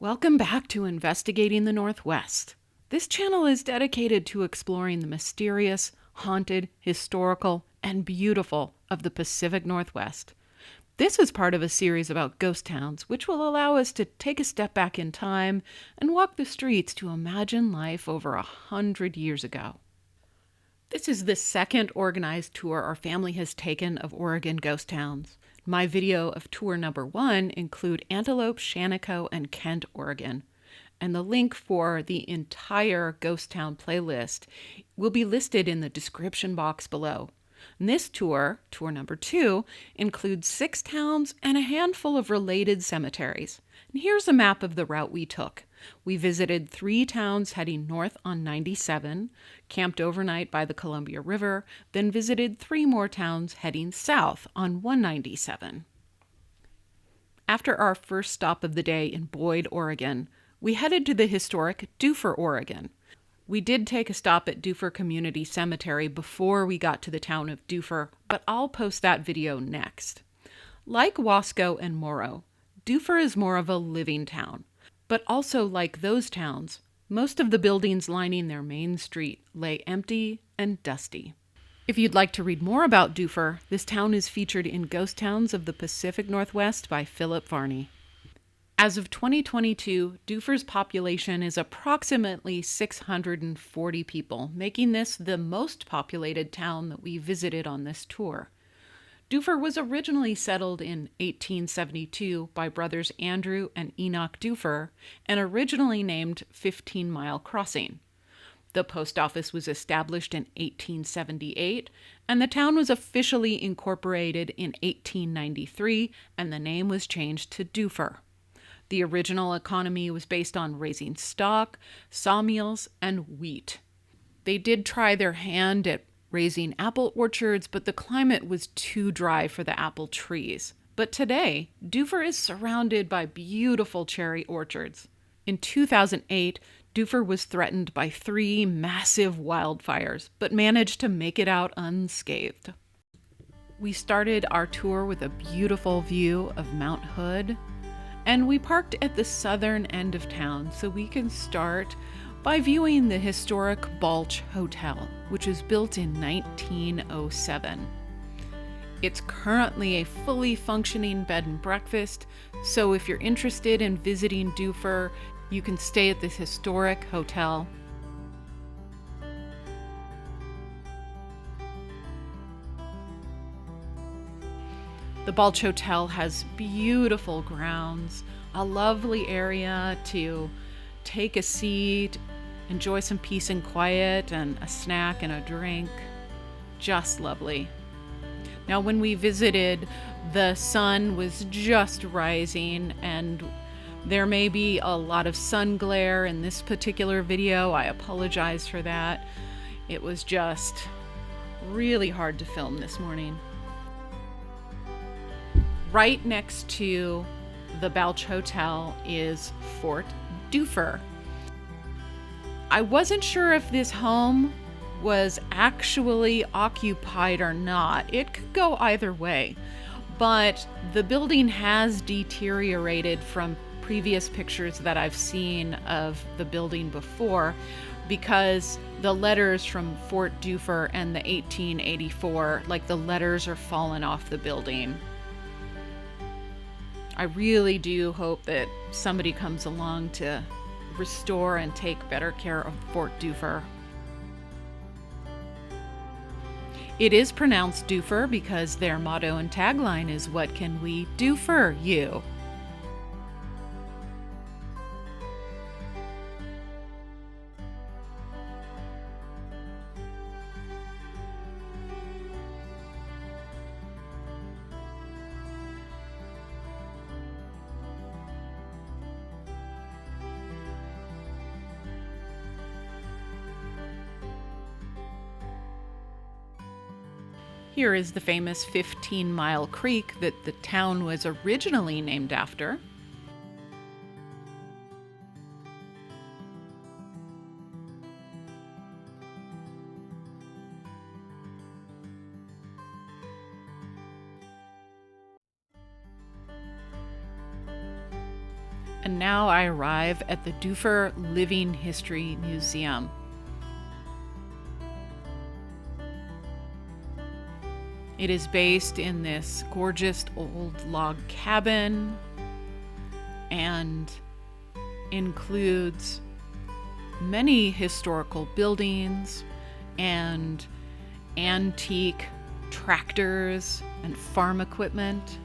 Welcome back to Investigating the Northwest. This channel is dedicated to exploring the mysterious, haunted, historical, and beautiful of the Pacific Northwest. This is part of a series about ghost towns, which will allow us to take a step back in time and walk the streets to imagine life over 100 years ago. This is the second organized tour our family has taken of Oregon ghost towns. My video of tour number 1 include Antelope, Shaniko, and Kent, Oregon. And the link for the entire ghost town playlist will be listed in the description box below. And this tour, tour number 2, includes 6 towns and a handful of related cemeteries. And here's a map of the route we took. We visited 3 towns heading north on 97, camped overnight by the Columbia River, then visited 3 more towns heading south on 197. After our first stop of the day in Boyd, Oregon, we headed to the historic Doofer, Oregon. We did take a stop at Duffer Community Cemetery before we got to the town of Duffer, but I'll post that video next. Like Wasco and Morrow, Duffer is more of a living town. But also like those towns, most of the buildings lining their main street lay empty and dusty. If you'd like to read more about Duffer, this town is featured in Ghost Towns of the Pacific Northwest by Philip Varney. As of 2022, Duffer's population is approximately 640 people, making this the most populated town that we visited on this tour. Duffer was originally settled in 1872 by brothers Andrew and Enoch Dufur and originally named 15-Mile Crossing. The post office was established in 1878, and the town was officially incorporated in 1893, and the name was changed to Duffer. The original economy was based on raising stock, sawmills, and wheat. They did try their hand at raising apple orchards, but the climate was too dry for the apple trees. But today, Duffer is surrounded by beautiful cherry orchards. In 2008, Duffer was threatened by 3 massive wildfires, but managed to make it out unscathed. We started our tour with a beautiful view of Mount Hood, and we parked at the southern end of town so we can start by viewing the historic Balch Hotel, which was built in 1907. It's currently a fully functioning bed and breakfast, so if you're interested in visiting Duffer, you can stay at this historic hotel. The Balch Hotel has beautiful grounds, a lovely area to take a seat, enjoy some peace and quiet, and a snack and a drink. Just lovely. Now, when we visited, the sun was just rising, and there may be a lot of sun glare in this particular video. I apologize for that. It was just really hard to film this morning. Right next to the Balch Hotel is Fort Duffer. I wasn't sure if this home was actually occupied or not. It could go either way, but the building has deteriorated from previous pictures that I've seen of the building before, because the letters from Fort Duffer and the 1884, like the letters are falling off the building. I really do hope that somebody comes along to restore and take better care of Fort Duffer. It is pronounced Doofer because their motto and tagline is, "What can we do for you?" Here is the famous 15-Mile Creek that the town was originally named after. And now I arrive at the Doofer Living History Museum. It is based in this gorgeous old log cabin and includes many historical buildings and antique tractors and farm equipment.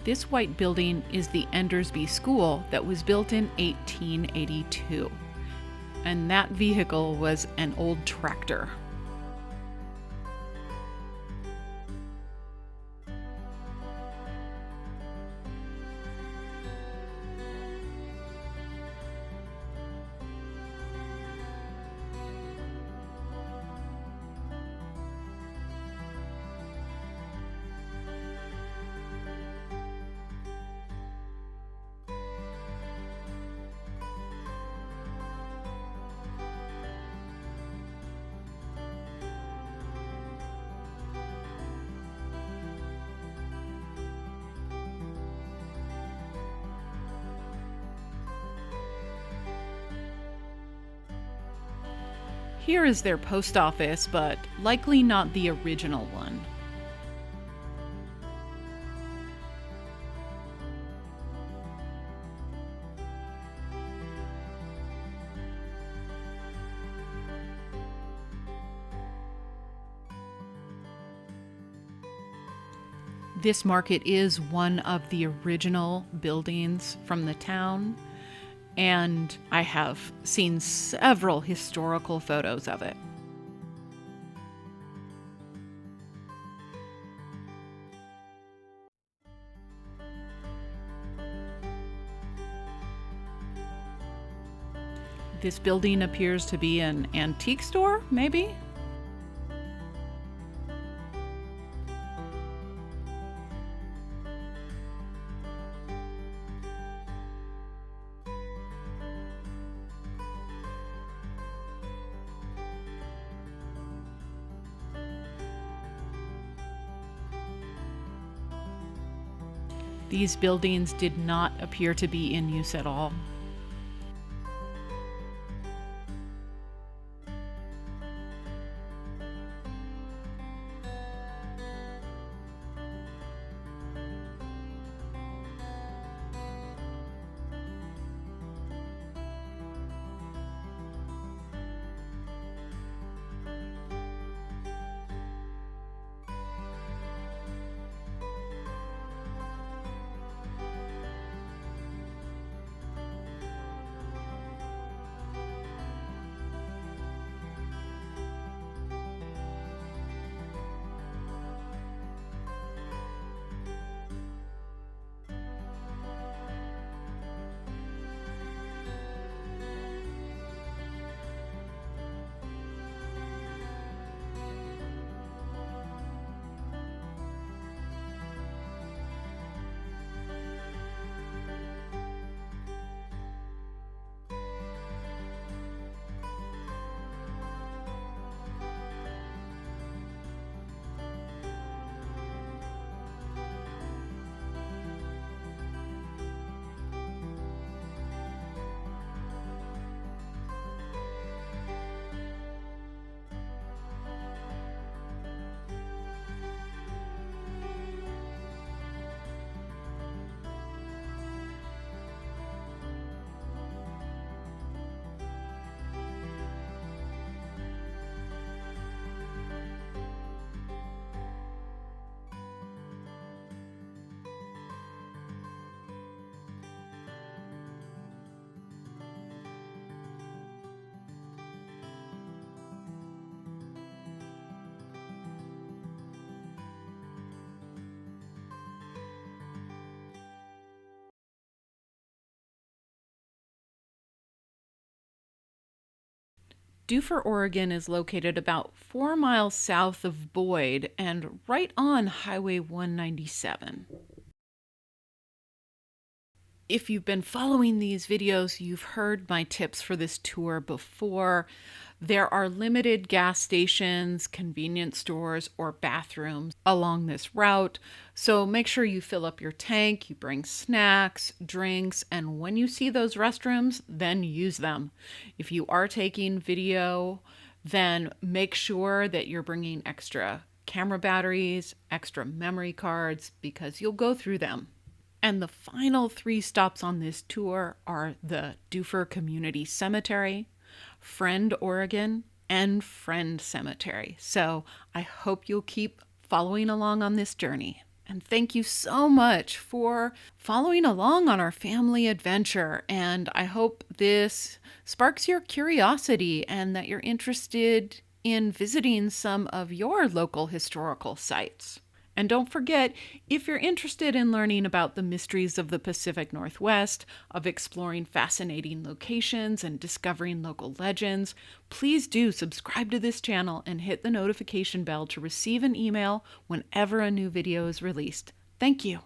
This white building is the Endersby School that was built in 1882. And that vehicle was an old tractor. Here is their post office, but likely not the original one. This market is one of the original buildings from the town, and I have seen several historical photos of it. This building appears to be an antique store, maybe? These buildings did not appear to be in use at all. Doofer, Oregon is located about 4 miles south of Boyd and right on Highway 197. If you've been following these videos, you've heard my tips for this tour before. There are limited gas stations, convenience stores, or bathrooms along this route, so make sure you fill up your tank, you bring snacks, drinks, and when you see those restrooms, then use them. If you are taking video, then make sure that you're bringing extra camera batteries, extra memory cards, because you'll go through them. And the final 3 stops on this tour are the Duffer Community Cemetery, Friend, Oregon, and Friend Cemetery. So I hope you'll keep following along on this journey. And thank you so much for following along on our family adventure. And I hope this sparks your curiosity and that you're interested in visiting some of your local historical sites. And don't forget, if you're interested in learning about the mysteries of the Pacific Northwest, of exploring fascinating locations and discovering local legends, please do subscribe to this channel and hit the notification bell to receive an email whenever a new video is released. Thank you.